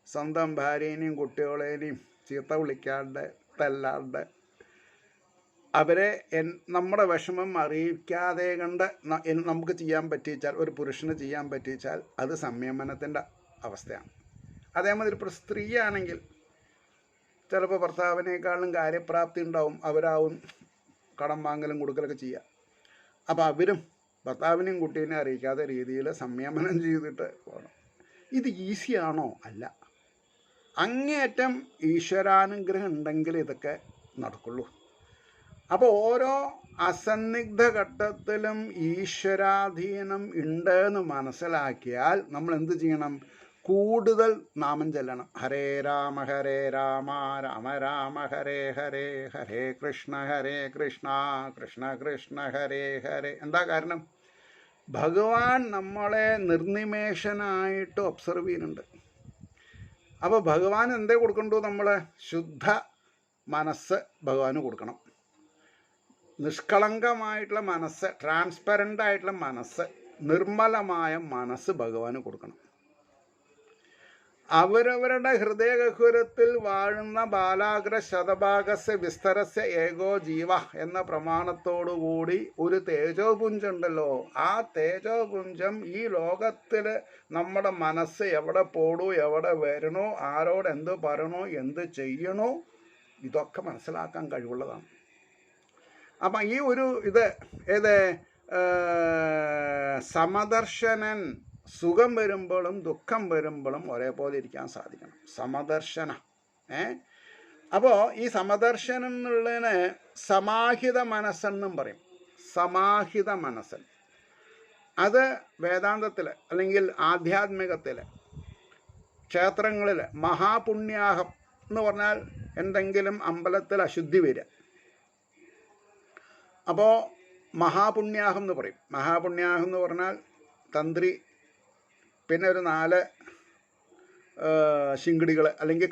സ്വന്തം ഭാര്യേനെയും കുട്ടികളെയും ചീത്ത വിളിക്കാണ്ട് തല്ലാണ്ട് അവരെ നമ്മുടെ വിഷമം അറിയിക്കാതെ കണ്ട് നമുക്ക് ചെയ്യാൻ പറ്റിച്ചാൽ, ഒരു പുരുഷന് ചെയ്യാൻ പറ്റിച്ചാൽ അത് സംയമനത്തിൻ്റെ അവസ്ഥയാണ്. അതേമാതിരി ഇപ്പോൾ സ്ത്രീയാണെങ്കിൽ ചിലപ്പോൾ ഭർത്താവിനേക്കാളും കാര്യപ്രാപ്തി ഉണ്ടാവും, അവരാവും കടം വാങ്ങലും കൊടുക്കലൊക്കെ ചെയ്യുക. അപ്പോൾ അവരും ഭർത്താവിനെയും കുട്ടീനെ അറിയിക്കാത്ത രീതിയിൽ സംയമനം ചെയ്തിട്ട് പോകണം. ഇത് ഈസിയാണോ? അല്ല. അങ്ങേയറ്റം ഈശ്വരാനുഗ്രഹം ഉണ്ടെങ്കിൽ ഇതൊക്കെ നടക്കുള്ളൂ. അപ്പോൾ ഓരോ അസന്നിഗ്ധ ഘട്ടത്തിലും ഈശ്വരാധീനം ഉണ്ട് എന്ന് മനസ്സിലാക്കിയാൽ നമ്മൾ എന്ത് ചെയ്യണം? കൂടുതൽ നാമം ചെല്ലണം. ഹരേ രാമ രാമ രാമ ഹരേ ഹരേ, ഹരേ കൃഷ്ണ കൃഷ്ണ കൃഷ്ണ ഹരേ ഹരേ. എന്താ കാരണം? ഭഗവാൻ നമ്മളെ നിർനിമേഷനായിട്ട് ഒബ്സർവ് ചെയ്യുന്നുണ്ട്. അപ്പോൾ ഭഗവാൻ എന്തേ കൊടുക്കണ്ടു? നമ്മൾ ശുദ്ധ മനസ്സ് ഭഗവാന് കൊടുക്കണം. നിഷ്കളങ്കമായിട്ടുള്ള മനസ്സ്, ട്രാൻസ്പെറൻ്റ് ആയിട്ടുള്ള മനസ്സ്, നിർമ്മലമായ മനസ്സ് ഭഗവാന് കൊടുക്കണം. അവരവരുടെ ഹൃദയഗഹ്വരത്തിൽ വാഴുന്ന ബാലാഗ്ര ശതഭാഗസ്യ വിസ്തരസ്യ ഏകോ ജീവ എന്ന പ്രമാണത്തോടുകൂടി ഒരു തേജോപുഞ്ചുണ്ടല്ലോ, ആ തേജോപുഞ്ചം ഈ ലോകത്തിൽ നമ്മുടെ മനസ്സ് എവിടെ പോടൂ, എവിടെ വരണോ, ആരോട് എന്ത് പറയണോ, എന്ത് ചെയ്യണോ, ഇതൊക്കെ മനസ്സിലാക്കാൻ കഴിവുള്ളതാണ്. അപ്പം ഈ ഒരു ഇത് ഏത് സമദർശനൻ, സുഖം വരുമ്പോഴും ദുഃഖം വരുമ്പോഴും ഒരേപോലെ ഇരിക്കാൻ സാധിക്കണം. സമദർശന. അപ്പോൾ ഈ സമദർശനം എന്നുള്ളതിന് സമാഹിത മനസ്സെന്നും പറയും. സമാഹിത മനസ്സൻ അത് വേദാന്തത്തിൽ അല്ലെങ്കിൽ ആധ്യാത്മികത്തിൽ ക്ഷേത്രങ്ങളിൽ മഹാപുണ്യാഹം എന്ന് പറഞ്ഞാൽ എന്തെങ്കിലും അമ്പലത്തിൽ അശുദ്ധി വരിക, അപ്പോൾ മഹാപുണ്യാഹം എന്ന് പറയും. മഹാപുണ്യാഹം എന്ന് പറഞ്ഞാൽ തന്ത്രി, പിന്നെ ഒരു 4 ശിങ്കിടികൾ അല്ലെങ്കിൽ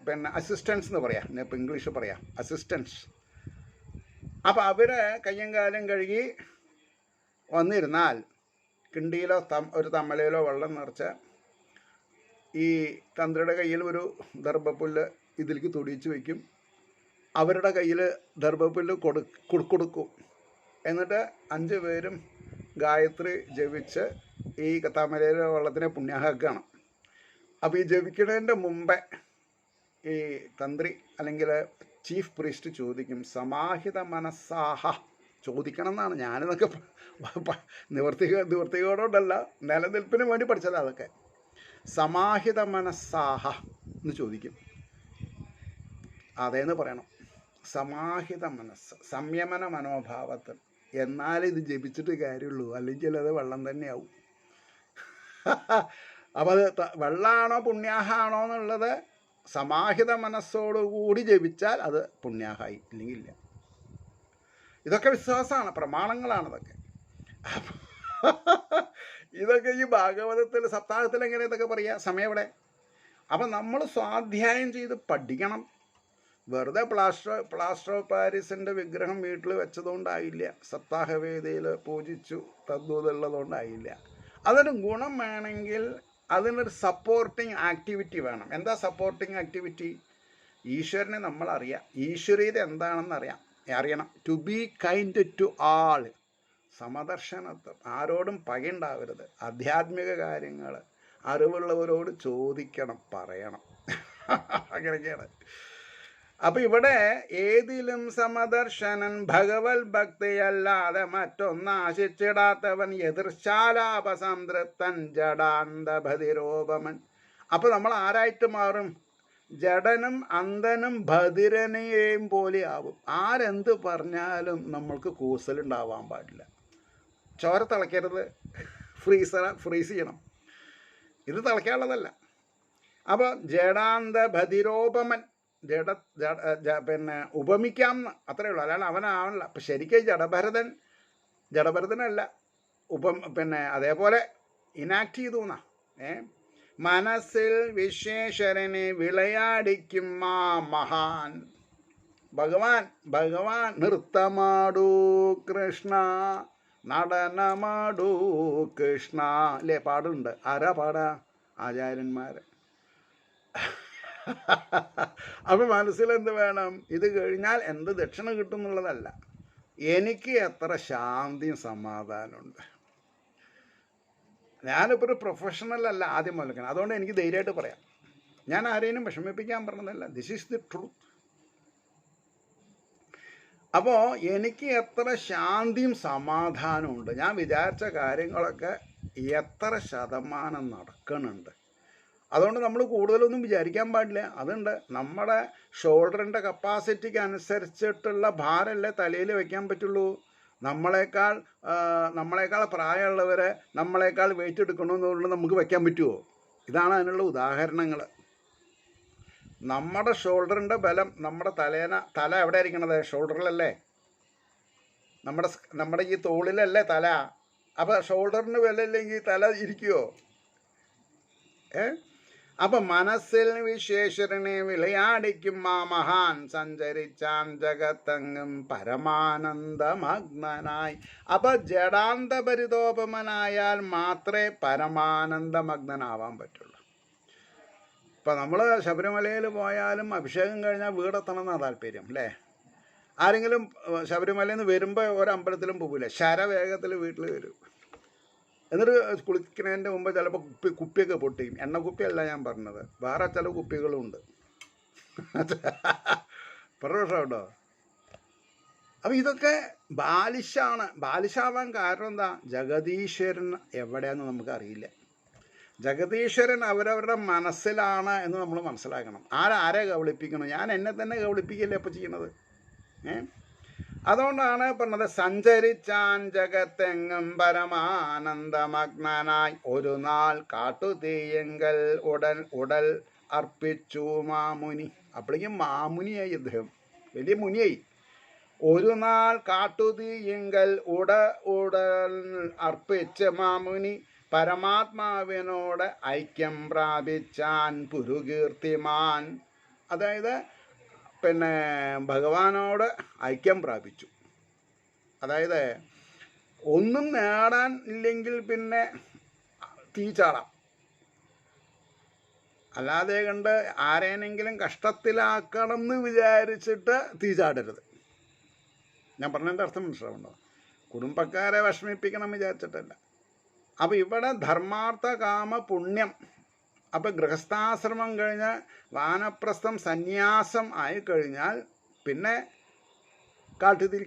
പിന്നെ അസിസ്റ്റൻസ് എന്ന് പറയാം, ഇപ്പോൾ ഇംഗ്ലീഷ് പറയാം അസിസ്റ്റൻസ്. അപ്പോൾ അവർ കയ്യും കാലും കഴുകി വന്നിരുന്നാൽ കിണ്ടിയിലോ ഒരു തമ്മലയിലോ വെള്ളം നിറച്ച് ഈ തന്ത്രിയുടെ കയ്യിൽ ഒരു ദർഭപ്പുല്ല് ഇതിലേക്ക് തൊടിയിച്ച് വയ്ക്കും. അവരുടെ കയ്യിൽ ദർഭപ്പുല്ല് കൊടുക്കും. എന്നിട്ട് 5 പേരും ഗായത്രി ജപിച്ച് ഈ തമലയിലെ വെള്ളത്തിനെ പുണ്യാഹാക്കുകയാണ്. അപ്പോൾ ഈ ജപിക്കുന്നതിൻ്റെ മുമ്പേ ഈ തന്ത്രി അല്ലെങ്കിൽ ചീഫ് പ്രീസ്റ്റ് ചോദിക്കും, സമാഹിത മനസ്സാഹ ചോദിക്കണം എന്നാണ്. ഞാനിതൊക്കെ നിവർത്തികോടല്ല, നിലനിൽപ്പിന് വേണ്ടി പഠിച്ചതാണ് അതൊക്കെ. സമാഹിത മനസ്സാഹ എന്ന് ചോദിക്കും. അതേന്ന് പറയണം. സമാഹിത മനസ്സ്, സംയമന മനോഭാവത്തിൽ. എന്നാലും ഇത് ജപിച്ചിട്ട് കാര്യമുള്ളൂ, അല്ലെങ്കിൽ അത് വെള്ളം തന്നെയാവും. അപ്പോൾ അത് വെള്ളമാണോ പുണ്യാഹാണോ എന്നുള്ളത് സമാഹിത മനസ്സോടുകൂടി ജപിച്ചാൽ അത് പുണ്യാഹായി, ഇല്ലെങ്കിൽ ഇല്ല. ഇതൊക്കെ വിശ്വാസമാണ്, പ്രമാണങ്ങളാണ് ഇതൊക്കെ. ഇതൊക്കെ ഈ ഭാഗവതത്തിൽ സപ്താഹത്തിൽ എങ്ങനെ ഇതൊക്കെ പറയുക, സമയം എവിടെ? അപ്പം നമ്മൾ സ്വാധ്യായം ചെയ്ത് പഠിക്കണം. വെറുതെ പ്ലാസ്റ്റർ ഓഫ് പാരീസിൻ്റെ വിഗ്രഹം വീട്ടിൽ വെച്ചതുകൊണ്ടായില്ല, സപ്താഹവേദിയിൽ പൂജിച്ചു തദ്വതുള്ളതുകൊണ്ടായില്ല. അതൊരു ഗുണം വേണമെങ്കിൽ അതിനൊരു സപ്പോർട്ടിങ് ആക്ടിവിറ്റി വേണം. എന്താ സപ്പോർട്ടിങ് ആക്ടിവിറ്റി? ഈശ്വരനെ നമ്മൾ അറിയാം, ഈശ്വരീയത എന്താണെന്ന് അറിയണം. To be kind to all, സമദർശനത്വം, ആരോടും പകയുണ്ടാവരുത്. ആധ്യാത്മിക കാര്യങ്ങൾ അറിവുള്ളവരോട് ചോദിക്കണം, പറയണം. അങ്ങനെയൊക്കെയാണ്. അപ്പം ഇവിടെ ഏതിലും സമദർശനൻ ഭഗവത് ഭക്തിയല്ലാതെ മറ്റൊന്നാശിച്ചിടാത്തവൻ എതിർശാലാപസംതൃപ്തൻ ജഡാന്തഭതിരോപമൻ. അപ്പം നമ്മൾ ആരായിട്ട് മാറും? ജഡനും അന്ധനും ഭതിരനെയും പോലെ ആവും. ആരെന്ത് പറഞ്ഞാലും നമ്മൾക്ക് കൂസലുണ്ടാവാൻ പാടില്ല. ചോര തിളയ്ക്കരുത്, ഫ്രീസ് ചെയ്യണം. ഇത് തിളയ്ക്കാനുള്ളതല്ല. അപ്പോൾ ജഡാന്തഭതിരോപമൻ, പിന്നെ ഉപമിക്കാം അത്രയേ ഉള്ളൂ, അല്ലാണ്ട് അവനാവണില്ല. അപ്പം ശരിക്കും ജഡഭരതനല്ല, പിന്നെ അതേപോലെ ഇനാക്ട് ചെയ്തു എന്നാ. മനസ്സിൽ വിശ്വേശ്വരനെ വിളയാടിക്കും ആ മഹാൻ ഭഗവാൻ നൃത്തമാടൂ കൃഷ്ണ, നടനമാടൂ കൃഷ്ണ, അല്ലേ? പാടുണ്ട്. ആരാ പാടാ? ആചാര്യന്മാർ. അപ്പം മനസ്സിലെന്ത് വേണം? ഇത് കഴിഞ്ഞാൽ എന്ത് ദക്ഷിണ കിട്ടും എന്നുള്ളതല്ല, എനിക്ക് എത്ര ശാന്തിയും സമാധാനമുണ്ട്. ഞാനിപ്പോൾ ഒരു പ്രൊഫഷണൽ അല്ല ആദ്യം മുതൽക്കണം, അതുകൊണ്ട് എനിക്ക് ധൈര്യമായിട്ട് പറയാം. ഞാൻ ആരെയും വിഷമിപ്പിക്കാൻ പറഞ്ഞതല്ല, ദിസ് ഈസ് ദി ട്രൂത്ത്. അപ്പോൾ എനിക്ക് എത്ര ശാന്തിയും സമാധാനമുണ്ട്. ഞാൻ വിചാരിച്ച കാര്യങ്ങളൊക്കെ എത്ര ശതമാനം നടക്കുന്നുണ്ട്. അതുകൊണ്ട് നമ്മൾ കൂടുതലൊന്നും വിചാരിക്കാൻ പാടില്ല. അതുണ്ട്, നമ്മുടെ ഷോൾഡറിൻ്റെ കപ്പാസിറ്റിക്ക് അനുസരിച്ചിട്ടുള്ള ഭാരമല്ലേ തലയിൽ വയ്ക്കാൻ പറ്റുള്ളൂ. നമ്മളെക്കാൾ പ്രായമുള്ളവരെ നമ്മളെക്കാൾ വെയിറ്റ് എടുക്കണമെന്നുള്ളത് നമുക്ക് വയ്ക്കാൻ പറ്റുമോ? ഇതാണ് അതിനുള്ള ഉദാഹരണങ്ങൾ. നമ്മുടെ ഷോൾഡറിൻ്റെ ബലം, നമ്മുടെ തല എവിടെ ഇരിക്കണത്? ഷോൾഡറിലല്ലേ? നമ്മുടെ ഈ തോളിലല്ലേ തല? അപ്പോൾ ഷോൾഡറിന് ബലമില്ലെങ്കിൽ തല ഇരിക്കുമോ? അപ്പം മനസ്സിൽ വിശേഷരനെ വിളയാടിക്കും ആ മഹാൻ സഞ്ചരിച്ചാൻ ജഗത്തെങ്ങും പരമാനന്ദമഗ്നനായി. അപ്പം ജഡാന്തപരിതോപമനായാൽ മാത്രമേ പരമാനന്ദമഗ്നനാവാൻ പറ്റുള്ളൂ. ഇപ്പം നമ്മൾ ശബരിമലയിൽ പോയാലും അഭിഷേകം കഴിഞ്ഞാൽ വീടെത്തണം എന്നാണ് താല്പര്യം അല്ലേ? ആരെങ്കിലും ശബരിമലയിൽ നിന്ന് വരുമ്പോൾ ഒരമ്പലത്തിലും പോകില്ല, ശരവേഗത്തിൽ വീട്ടിൽ വരും. എന്നിട്ട് കുളിക്കുന്നതിൻ്റെ മുമ്പ് ചിലപ്പോൾ കുപ്പിയൊക്കെ പൊട്ടിക്കും. എണ്ണക്കുപ്പിയല്ല ഞാൻ പറഞ്ഞത്, വേറെ ചില കുപ്പികളുണ്ട്. പ്രശ്നമുണ്ടോ? അപ്പം ഇതൊക്കെ ബാലിശാണ്. ബാലിശാവാൻ കാരണം എന്താ? ജഗദീശ്വരൻ എവിടെയാണെന്ന് നമുക്ക് അറിയില്ല. ജഗദീശ്വരൻ അവരവരുടെ മനസ്സിലാണ് എന്ന് നമ്മൾ മനസ്സിലാക്കണം. ആരെ കബളിപ്പിക്കണം? ഞാൻ എന്നെ തന്നെ കബളിപ്പിക്കല്ലേ അപ്പോൾ ചെയ്യണത്. അതുകൊണ്ടാണ് പറഞ്ഞത്, സഞ്ചരിച്ചാൻ ജഗത്തെങ്ങും പരമാനന്ദമഗ്നനായി ഒരു നാൾ കാട്ടുതീയെങ്കൽ ഉടൽ അർപ്പിച്ചു മാമുനി. അപ്പോഴേക്കും മാമുനിയായി, അദ്ദേഹം വലിയ മുനിയായി. ഒരു നാൾ കാട്ടുതീയെങ്കൽ ഉടൽ അർപ്പിച്ച മാമുനി പരമാത്മാവിനോട് ഐക്യം പ്രാപിച്ചാൻ പുരുകീർത്തിമാൻ. അതായത് ഭഗവാനോട് ഐക്യം പ്രാപിച്ചു. അതായത് ഒന്നും നേടാൻ ഇല്ലെങ്കിൽ പിന്നെ തീ ചാടാം, അല്ലാതെ കണ്ട് ആരേനെങ്കിലും കഷ്ടത്തിലാക്കണം എന്ന് വിചാരിച്ചിട്ട് തീ ചാടരുത്. ഞാൻ പറഞ്ഞതിൻ്റെ അർത്ഥം മനസ്സിലാവുണ്ടോ? കുടുംബക്കാരെ വിഷമിപ്പിക്കണം വിചാരിച്ചിട്ടല്ല. അപ്പോൾ ഇവിടെ ധർമാർത്ഥ കാമ പുണ്യം. അപ്പം ഗൃഹസ്ഥാശ്രമം കഴിഞ്ഞ് വാനപ്രസ്ഥം സന്യാസം ആയിക്കഴിഞ്ഞാൽ പിന്നെ കാട്ടുതീ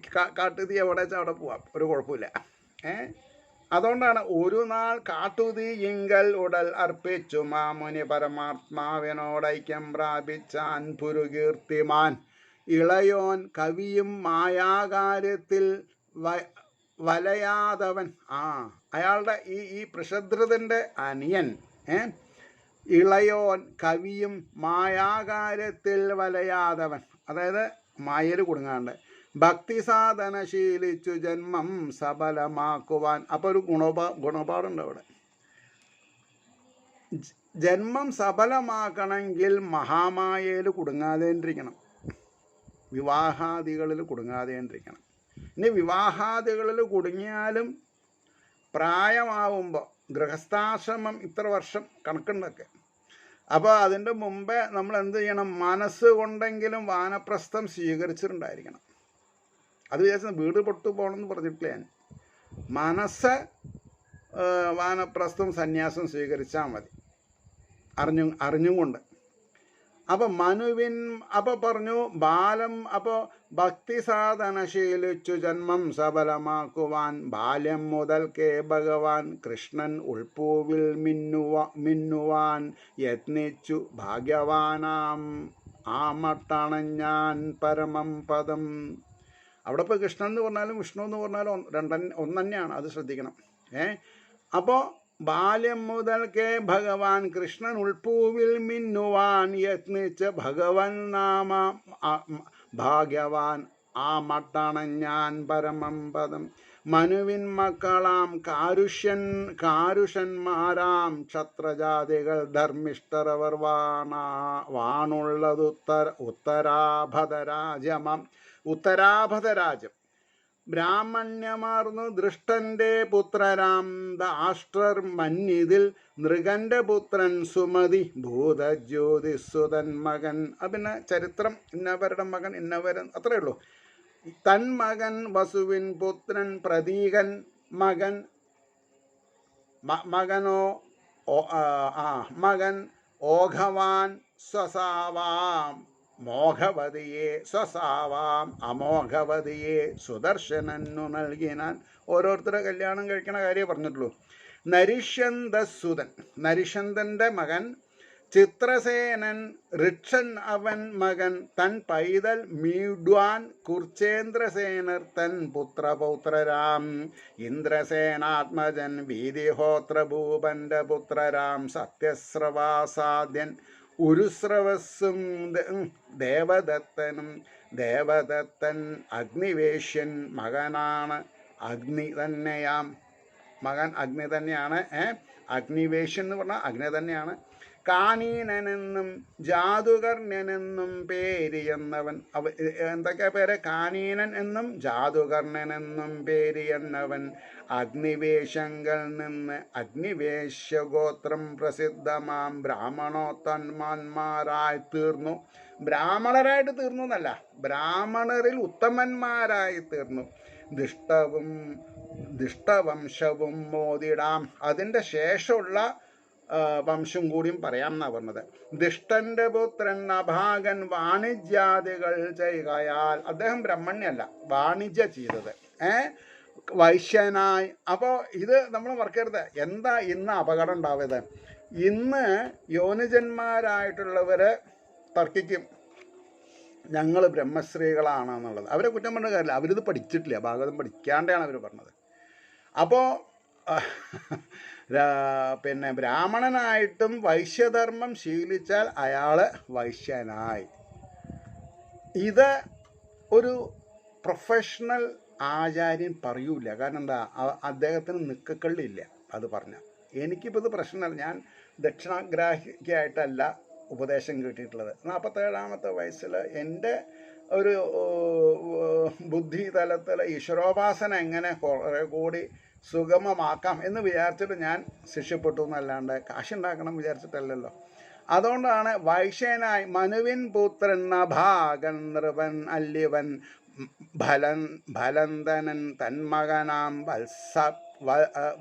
എവിടെ വെച്ചാൽ അവിടെ പോവാം, ഒരു കുഴപ്പമില്ല. അതുകൊണ്ടാണ് ഒരു നാൾ കാട്ടുതീ ഇങ്കൽ ഉടൽ അർപ്പിച്ചു മാമുനി പരമാത്മാവിനോടൈക്യം പ്രാപിച്ചാൻ പുരുകീർത്തിമാൻ. ഇളയോൻ കവിയും മായാകാര്യത്തിൽ വലയാതവൻ. അയാളുടെ ഈ പ്രശദ്രതൻ്റെ അനിയൻ ഇളയോൻ കവിയും മായാകാര്യത്തിൽ വലയാതവൻ. അതായത് മായയിൽ കുടുങ്ങാണ്ട് ഭക്തി സാധന ശീലിച്ചു ജന്മം സഫലമാക്കുവാൻ. അപ്പോൾ ഒരു ഗുണപാടുണ്ട് അവിടെ. ജന്മം സഫലമാക്കണമെങ്കിൽ മഹാമായയിൽ കുടുങ്ങാതേണ്ടിരിക്കണം, വിവാഹാദികളിൽ കുടുങ്ങാതേണ്ടിരിക്കണം. ഇനി വിവാഹാദികളിൽ കുടുങ്ങിയാലും പ്രായമാവുമ്പോൾ ഗൃഹസ്ഥാശ്രമം ഇത്ര വർഷം കണക്കുണ്ടൊക്കെ. അപ്പോൾ അതിൻ്റെ മുമ്പേ നമ്മൾ എന്ത് ചെയ്യണം? മനസ്സുകൊണ്ടെങ്കിലും വാനപ്രസ്ഥം സ്വീകരിച്ചിട്ടുണ്ടായിരിക്കണം. അത് വിചാരിച്ച വീട് പൊട്ടു പോകണമെന്ന് പറഞ്ഞിട്ടില്ല ഞാൻ. മനസ്സ് വാനപ്രസ്ഥം സന്യാസം സ്വീകരിച്ചാൽ മതി, അറിഞ്ഞും കൊണ്ട്. അപ്പം അപ്പോൾ പറഞ്ഞു ബാലം. അപ്പോൾ ഭക്തി സാധന ശീലിച്ചു ജന്മം സഫലമാക്കുവാൻ ബാല്യം മുതൽക്കേ ഭഗവാൻ കൃഷ്ണൻ ഉൾപ്പൂവിൽ മിന്നുവാൻ യത്നിച്ചു ഭാഗ്യവാനാം ആമട്ടണഞ്ഞാൻ പരമം പദം. അവിടെ ഇപ്പോൾ കൃഷ്ണൻ എന്ന് പറഞ്ഞാലും വിഷ്ണു എന്ന് പറഞ്ഞാലും ഒന്ന് തന്നെയാണ്, അത് ശ്രദ്ധിക്കണം. അപ്പോൾ ബാല്യം മുതൽക്കേ ഭഗവാൻ കൃഷ്ണൻ ഉൾപ്പൂവിൽ മിന്നുവാൻ യത്നിച്ച് ഭഗവൻ നാമ ഭാഗ്യവാൻ ആമട്ടണഞ്ഞാൻ പരമം പദം. മനുവിൻ മക്കളാം കാരുഷന്മാരാം ക്ഷത്രജാതികൾ ധർമ്മിഷ്ഠരവർ വാണുള്ളത് ഉത്തരാഭതരാജ്യം. ബ്രാഹ്മണ്യമാർന്നു ദൃഷ്ടന്റെ പുത്രരാം ദാഷ്ട്രർ മന്നിതിൽ നൃഗന്റെ പുത്രൻ സുമതി ഭൂതജ്യോതിസുതൻ മകൻ. പിന്നെ ചരിത്രം, ഇന്നവരുടെ മകൻ ഇന്നവരൻ, അത്രയേ ഉള്ളൂ. തൻ മകൻ വസുവിൻ പുത്രൻ പ്രതീകൻ മകൻ ഓഘവാൻ സ്വസാവാം മോഘവതിയെ സ്വസാവാം അമോഘവതിയെ സുദർശനന്നു നൽകിനാൻ. ഓരോരുത്തരുടെ കല്യാണം കഴിക്കണ കാര്യം പറഞ്ഞിട്ടുള്ളൂ. നരിഷന്തൻ്റെ മകൻ ചിത്രസേനൻ ഋക്ഷൻ അവൻ മകൻ തൻ പൈതൽ മീഡ്വാൻ കുർച്ചേന്ദ്രസേനർ തൻ പുത്രപൗത്രരാം ഇന്ദ്രസേനാത്മജൻ വീതിഹോത്രഭൂപന്റെ പുത്രരാം സത്യസ്രവാസാദ്യൻ ഉരുസ്രവസ്സും ദേവദത്തൻ അഗ്നിവേശ്യൻ മകനാണ്. അഗ്നി തന്നെയാണ്. അഗ്നിവേശ്യൻ എന്ന് പറഞ്ഞാൽ അഗ്നി തന്നെയാണ്. കാനീനനെന്നും ജാതുകർണ്യനെന്നും പേരിയെന്നവൻ. എന്തൊക്കെ പേര്? കാനീനൻ എന്നും ജാതുകർണ്യനെന്നും പേരിയെന്നവൻ അഗ്നിവേശങ്കൽ നിന്ന് അഗ്നിവേശ്യഗോത്രം പ്രസിദ്ധമാം ബ്രാഹ്മണോത്തന്മാന്മാരായി തീർന്നു. ബ്രാഹ്മണരായിട്ട് തീർന്നു എന്നല്ല, ബ്രാഹ്മണരിൽ ഉത്തമന്മാരായി തീർന്നു. ദിഷ്ടവംശവും മോതിടാം. അതിൻ്റെ ശേഷമുള്ള വംശം കൂടിയും പറയാം എന്നാണ് പറഞ്ഞത്. ദിഷ്ടന്റെ പുത്രൻ അഭാഗൻ വാണിജ്യാദികൾ ചെയ്യുകയാൽ, അദ്ദേഹം ബ്രഹ്മണ്യല്ല, വാണിജ്യ ചെയ്തത്, വൈശ്യനായി. അപ്പോൾ ഇത് നമ്മൾ മറക്കരുത്. എന്താ ഇന്ന് അപകടം ഉണ്ടായത്? ഇന്ന് യോനിജന്മാരായിട്ടുള്ളവർ തർക്കിക്കും ഞങ്ങൾ ബ്രഹ്മശ്രീകളാണെന്നുള്ളത്. അവരെ കുറ്റം പറഞ്ഞ കാര്യമില്ല, അവരിത് പഠിച്ചിട്ടില്ല, ഭാഗവതം പഠിക്കാണ്ടാണ് അവർ പറഞ്ഞത്. അപ്പോൾ പിന്നെ ബ്രാഹ്മണനായിട്ടും വൈശ്യധർമ്മം ശീലിച്ചാൽ അയാൾ വൈശ്യനായി. ഇത് ഒരു പ്രൊഫഷണൽ ആചാര്യൻ പറയൂല. കാരണം എന്താ? അദ്ദേഹത്തിന് നിക്കക്കള്ളില്ല അത് പറഞ്ഞാൽ. എനിക്കിപ്പോൾ ഇത് പ്രശ്നമല്ല, ഞാൻ ദക്ഷിണാഗ്രാഹിക്കായിട്ടല്ല ഉപദേശം കിട്ടിയിട്ടുള്ളത്. 47-ാമത്തെ വയസ്സിൽ എൻ്റെ ഒരു ബുദ്ധി തലത്തിൽ ഈശ്വരോപാസന എങ്ങനെ കുറേ കൂടി സുഗമമാക്കാം എന്ന് വിചാരിച്ചിട്ട് ഞാൻ ശിഷ്യപ്പെട്ടു എന്നല്ലാണ്ട് കാശുണ്ടാക്കണം വിചാരിച്ചിട്ടല്ലല്ലോ. അതുകൊണ്ടാണ് വൈശ്യനായി മനുവിൻ പുത്രൻ അഭാഗൻ നൃപൻ അല്യവൻ ഫലന്തനൻ തന്മകനാം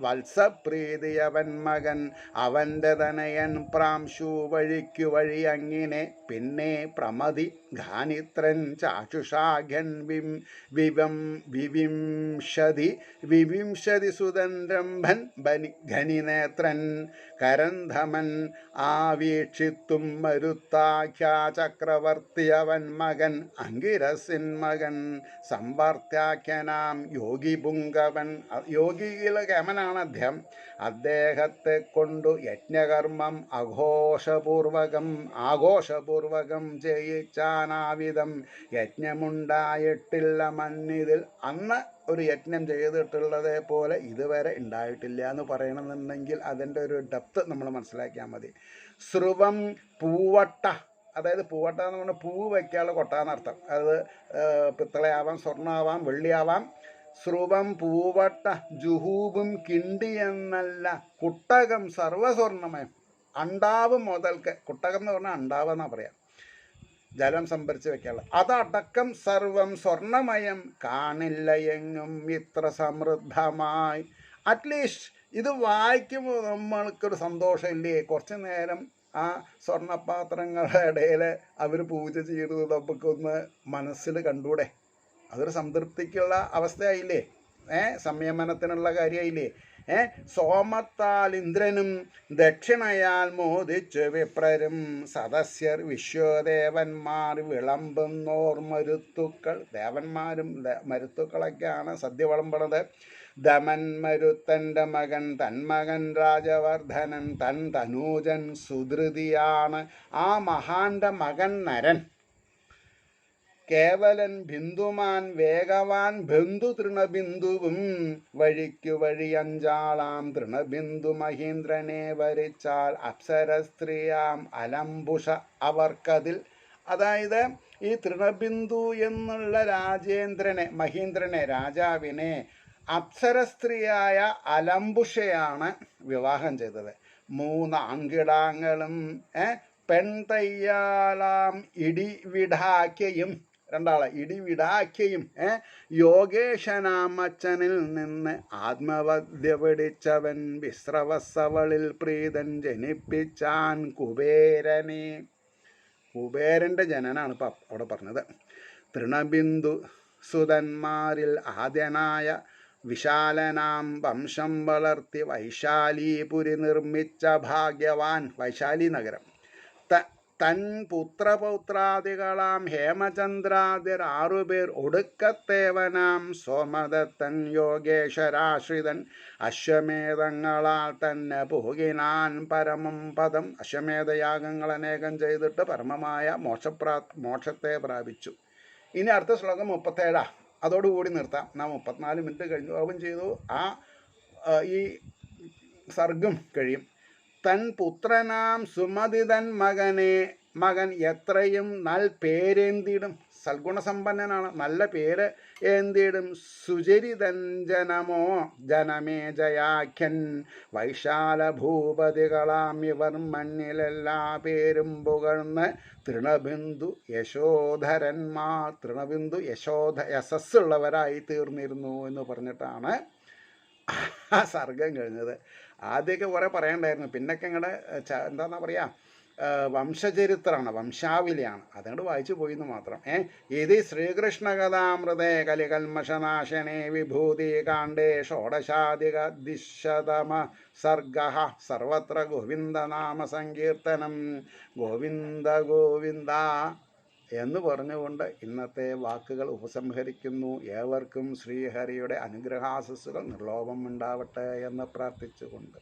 വത്സപ്രീതിയവൻ മകൻ അവൻ്റെ തനയൻ പ്രാംശു വഴിക്കു വഴി അങ്ങിനെ പിന്നെ പ്രമതി ഘാനിത്രൻ ചാക്ഷുഷാഘൻ വിവിംശതി സുതന്ത്രംഭൻ ഘനിനേത്രൻ കരന്ധമൻ ആവീക്ഷിത്തും മരുത്താഖ്യാ ചക്രവർത്തിയവൻ മകൻ അങ്കിരസിൻ മകൻ സമ്പാർത്യാഖ്യനാം യോഗി പുങ്കവൻ. യോഗിയിലെ കേമനാണ് അദ്ദേഹം. അദ്ദേഹത്തെ കൊണ്ടു യജ്ഞകർമ്മം ആഘോഷപൂർവകം ചെയ്യിച്ചാനാവിധം യജ്ഞമുണ്ടായിട്ടില്ല മന്നിതിൽ. അന്ന് ഒരു യജ്ഞം ചെയ്തിട്ടുള്ളത് പോലെ ഇതുവരെ ഉണ്ടായിട്ടില്ല എന്ന് പറയണമെന്നുണ്ടെങ്കിൽ അതിൻ്റെ ഒരു ഡെപ്ത് നമ്മൾ മനസ്സിലാക്കിയാൽ മതി. ശ്രുവം പൂവട്ട, അതായത് പൂവട്ട എന്ന് പറഞ്ഞാൽ പൂവ് വയ്ക്കാനുള്ള കൊട്ടാന്നർത്ഥം. അത് പിത്തളയാവാം, സ്വർണ്ണമാവാം, വെള്ളിയാവാം. ശ്രുവം പൂവട്ട ജുഹൂബും കിണ്ടി എന്നല്ല കുട്ടകം സർവസ്വർണ്ണമയം. അണ്ടാവ് മുതൽക്ക്, കുട്ടകം എന്ന് പറഞ്ഞാൽ അണ്ടാവെന്നാണ് പറയാം, ജലം സംഭരിച്ച് വെക്കാനുള്ള, അതടക്കം സർവം സ്വർണ്ണമയം കാണില്ല എങ്ങും ഇത്ര സമൃദ്ധമായി. അറ്റ്ലീസ്റ്റ് ഇത് വായിക്കുമ്പോൾ നമ്മൾക്കൊരു സന്തോഷമില്ലേ? കുറച്ച് നേരം ആ സ്വർണ്ണപാത്രങ്ങളുടെ ഇടയിൽ അവർ പൂജ ചെയ്തത് നമുക്കൊന്ന് മനസ്സിൽ കണ്ടൂടെ? അതൊരു സംതൃപ്തിക്കുള്ള അവസ്ഥയായില്ലേ? സംയമനത്തിനുള്ള കാര്യമായില്ലേ? സോമത്താൽ ഇന്ദ്രനും ദക്ഷിണയാൽ മോദിച്ചു വിപ്രരും സദസ്യർ വിശ്വദേവന്മാർ വിളമ്പുന്നോർ മരുത്തുക്കൾ. ദേവന്മാരും മരുത്തുക്കളൊക്കെയാണ് സദ്യ വിളമ്പണത്. ദമൻ മരുത്തൻ്റെ മകൻ, തന്മകൻ രാജവർദ്ധനൻ, തനൂജൻ സുധൃതിയാണ്. ആ മഹാന്റെ മകൻ നരൻ, കേവലൻ ബിന്ദുമാൻ വേഗവാൻ ബന്ധു തൃണബിന്ദുവും വഴിക്കു വഴി അഞ്ചാളാം തൃണബിന്ദു മഹീന്ദ്രനെ വരിച്ചാൽ അപ്സര സ്ത്രീയാം അലംബുഷ അവർക്കതിൽ. അതായത് ഈ തൃണബിന്ദു എന്നുള്ള മഹീന്ദ്രനെ രാജാവിനെ അപ്സര സ്ത്രീയായ അലംബുഷയാണ് വിവാഹം ചെയ്തത്. 3 ആൺകിടാങ്ങളും പെൺതയ്യാലാം ഇടിവിടാക്കയും, 2 ആളെ ഇടിവിടാക്കയും യോഗേശനാമച്ചനിൽ നിന്ന് ആത്മവദ്യ പിടിച്ചവൻ വിശ്രവസവളിൽ പ്രീതൻ ജനിപ്പിച്ചാൻ കുബേരനെ. കുബേരൻ്റെ ജനനാണ് ഇപ്പം അവിടെ പറഞ്ഞത്. തൃണബിന്ദു സുതന്മാരിൽ ആദ്യനായ വിശാലനാം വംശം വളർത്തി വൈശാലീപുരി നിർമ്മിച്ച ഭാഗ്യവാൻ. വൈശാലി നഗരം. തൻ പുത്രപൗത്രാദികളാം ഹേമചന്ദ്രാദിർ 6 പേർ ഒടുക്കത്തേവനാം സോമദത്തൻ യോഗേശ്വരാശ്രിതൻ അശ്വമേധങ്ങളാൽ തന്നെ പോകിനാൻ പരമം പദം. അശ്വമേധയാഗങ്ങൾ അനേകം ചെയ്തിട്ട് പരമമായ മോക്ഷത്തെ പ്രാപിച്ചു. ഇനി അടുത്ത ശ്ലോകം 37. അതോടുകൂടി നിർത്താം. നാം 34 മിനിറ്റ് കഴിഞ്ഞു. അവൻ ചെയ്തു. ഈ സർഗം കഴിയും. തൻ പുത്രനാം സുമതിതൻ മകൻ എത്രയും നൽ പേരേന്തിയിടും. സൽഗുണസമ്പന്നനാണ്, നല്ല പേര് ഏന്തിയിടും. സുചരിതൻ ജനമേ ജയാഖ്യൻ വൈശാല ഭൂപതികളാം ഇവർ മണ്ണിലെല്ലാ പേരും പുകഴ്ന്ന് തൃണബിന്ദു യശസ്സുള്ളവരായി തീർന്നിരുന്നു എന്ന് പറഞ്ഞിട്ടാണ് ആ സർഗം കഴിഞ്ഞത്. ആദ്യമൊക്കെ കുറേ പറയണ്ടായിരുന്നു, പിന്നൊക്കെ ഇങ്ങോട്ട് എന്താണെന്നാ പറയുക, വംശചരിത്രമാണ്, വംശാവലിയാണ്, അതങ്ങോട്ട് വായിച്ചു പോയിന്ന് മാത്രം. ഇത് ശ്രീകൃഷ്ണ കഥാമൃതേ കലികൽമഷനാശനേ വിഭൂതി കാണ്ഡേ ഷോഡശാധികദിശതമ സർഗ സർവത്ര ഗോവിന്ദനാമ സങ്കീർത്തനം. ഗോവിന്ദ ഗോവിന്ദ എന്ന് പറഞ്ഞുകൊണ്ട് ഇന്നത്തെ വാക്കുകൾ ഉപസംഹരിക്കുന്നു. ഏവർക്കും ശ്രീഹരിയുടെ അനുഗ്രഹാശസ്സുകൾ നിർലോഭം ഉണ്ടാവട്ടെ എന്ന് പ്രാർത്ഥിച്ചുകൊണ്ട്.